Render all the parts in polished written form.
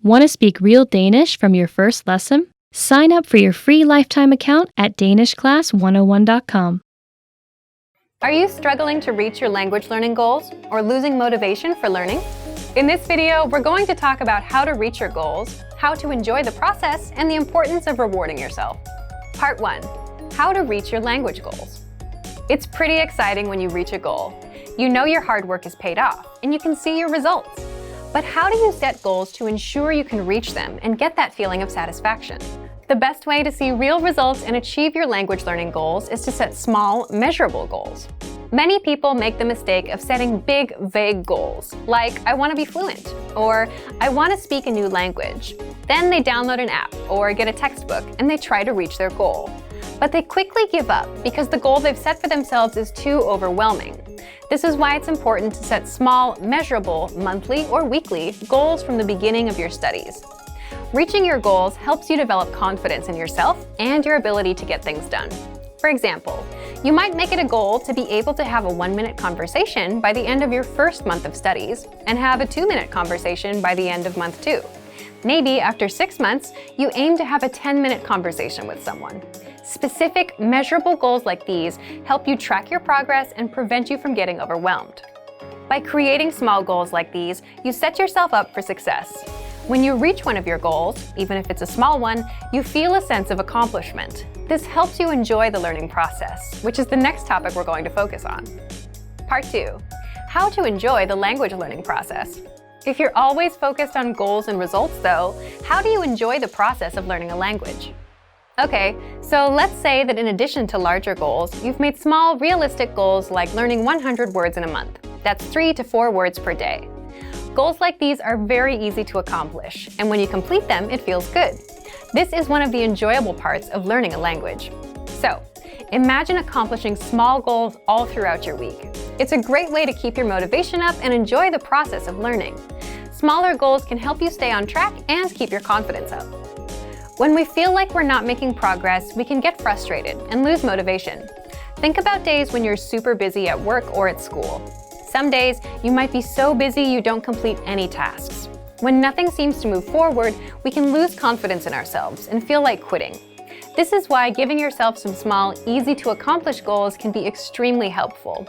Want to speak real Danish from your first lesson? Sign up for your free lifetime account at danishclass101.com. Are you struggling to reach your language learning goals or losing motivation for learning? In this video, we're going to talk about how to reach your goals, how to enjoy the process, and the importance of rewarding yourself. Part 1. How to reach your language goals. It's pretty exciting when you reach a goal. You know your hard work is paid off, and you can see your results. But how do you set goals to ensure you can reach them and get that feeling of satisfaction? The best way to see real results and achieve your language learning goals is to set small, measurable goals. Many people make the mistake of setting big, vague goals, like I want to be fluent, or I want to speak a new language. Then they download an app or get a textbook and they try to reach their goal. But they quickly give up because the goal they've set for themselves is too overwhelming. This is why it's important to set small, measurable, monthly or weekly goals from the beginning of your studies. Reaching your goals helps you develop confidence in yourself and your ability to get things done. For example, you might make it a goal to be able to have a 1-minute conversation by the end of your first month of studies and have a 2-minute conversation by the end of month 2. Maybe after 6 months, you aim to have a 10-minute conversation with someone. Specific, measurable goals like these help you track your progress and prevent you from getting overwhelmed. By creating small goals like these, you set yourself up for success. When you reach one of your goals, even if it's a small one, you feel a sense of accomplishment. This helps you enjoy the learning process, which is the next topic we're going to focus on. Part 2. How to enjoy the language learning process. If you're always focused on goals and results, though, how do you enjoy the process of learning a language? Okay, so let's say that in addition to larger goals, you've made small, realistic goals like learning 100 words in a month. That's 3 to 4 words per day. Goals like these are very easy to accomplish, and when you complete them, it feels good. This is one of the enjoyable parts of learning a language. So, imagine accomplishing small goals all throughout your week. It's a great way to keep your motivation up and enjoy the process of learning. Smaller goals can help you stay on track and keep your confidence up. When we feel like we're not making progress, we can get frustrated and lose motivation. Think about days when you're super busy at work or at school. Some days, you might be so busy you don't complete any tasks. When nothing seems to move forward, we can lose confidence in ourselves and feel like quitting. This is why giving yourself some small, easy-to-accomplish goals can be extremely helpful.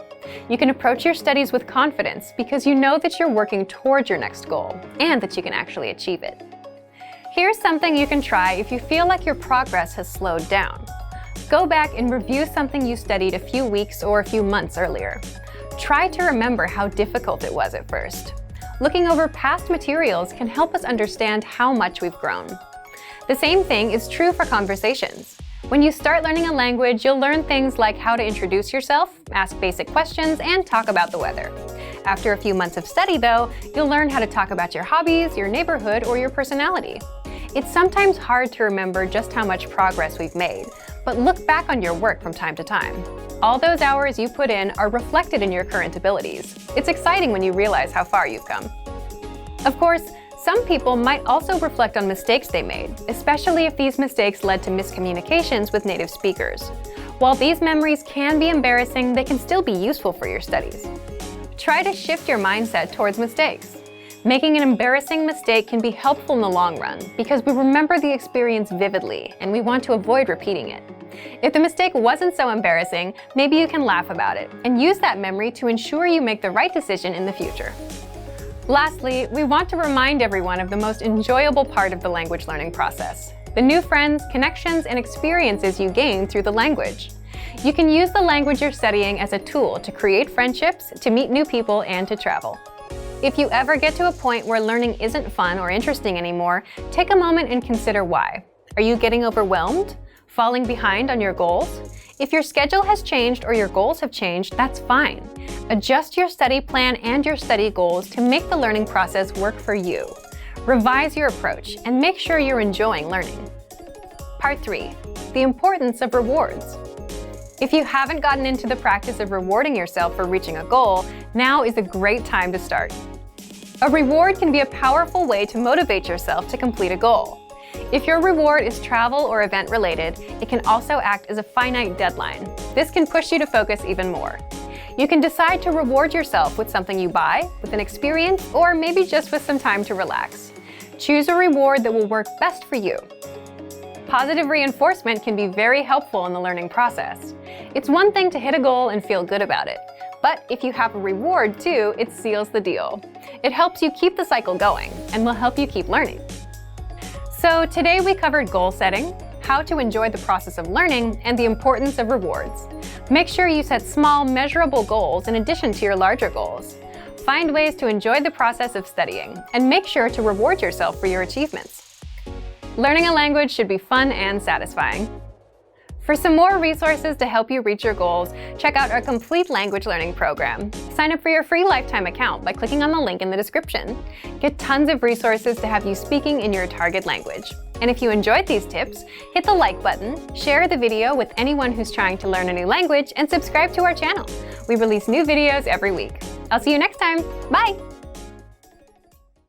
You can approach your studies with confidence because you know that you're working towards your next goal and that you can actually achieve it. Here's something you can try if you feel like your progress has slowed down. Go back and review something you studied a few weeks or a few months earlier. Try to remember how difficult it was at first. Looking over past materials can help us understand how much we've grown. The same thing is true for conversations. When you start learning a language, you'll learn things like how to introduce yourself, ask basic questions, and talk about the weather. After a few months of study, though, you'll learn how to talk about your hobbies, your neighborhood, or your personality. It's sometimes hard to remember just how much progress we've made, but look back on your work from time to time. All those hours you put in are reflected in your current abilities. It's exciting when you realize how far you've come. Of course, some people might also reflect on mistakes they made, especially if these mistakes led to miscommunications with native speakers. While these memories can be embarrassing, they can still be useful for your studies. Try to shift your mindset towards mistakes. Making an embarrassing mistake can be helpful in the long run because we remember the experience vividly and we want to avoid repeating it. If the mistake wasn't so embarrassing, maybe you can laugh about it and use that memory to ensure you make the right decision in the future. Lastly, we want to remind everyone of the most enjoyable part of the language learning process: the new friends, connections, and experiences you gain through the language. You can use the language you're studying as a tool to create friendships, to meet new people, and to travel. If you ever get to a point where learning isn't fun or interesting anymore, take a moment and consider why. Are you getting overwhelmed? Falling behind on your goals? If your schedule has changed or your goals have changed, that's fine. Adjust your study plan and your study goals to make the learning process work for you. Revise your approach and make sure you're enjoying learning. Part 3. The importance of rewards. If you haven't gotten into the practice of rewarding yourself for reaching a goal, now is a great time to start. A reward can be a powerful way to motivate yourself to complete a goal. If your reward is travel or event related, it can also act as a finite deadline. This can push you to focus even more. You can decide to reward yourself with something you buy, with an experience, or maybe just with some time to relax. Choose a reward that will work best for you. Positive reinforcement can be very helpful in the learning process. It's one thing to hit a goal and feel good about it, but if you have a reward too, it seals the deal. It helps you keep the cycle going and will help you keep learning. So today we covered goal setting, how to enjoy the process of learning, and the importance of rewards. Make sure you set small, measurable goals in addition to your larger goals. Find ways to enjoy the process of studying, and make sure to reward yourself for your achievements. Learning a language should be fun and satisfying. For some more resources to help you reach your goals, check out our complete language learning program. Sign up for your free lifetime account by clicking on the link in the description. Get tons of resources to have you speaking in your target language. And if you enjoyed these tips, hit the like button, share the video with anyone who's trying to learn a new language, and subscribe to our channel. We release new videos every week. I'll see you next time. Bye!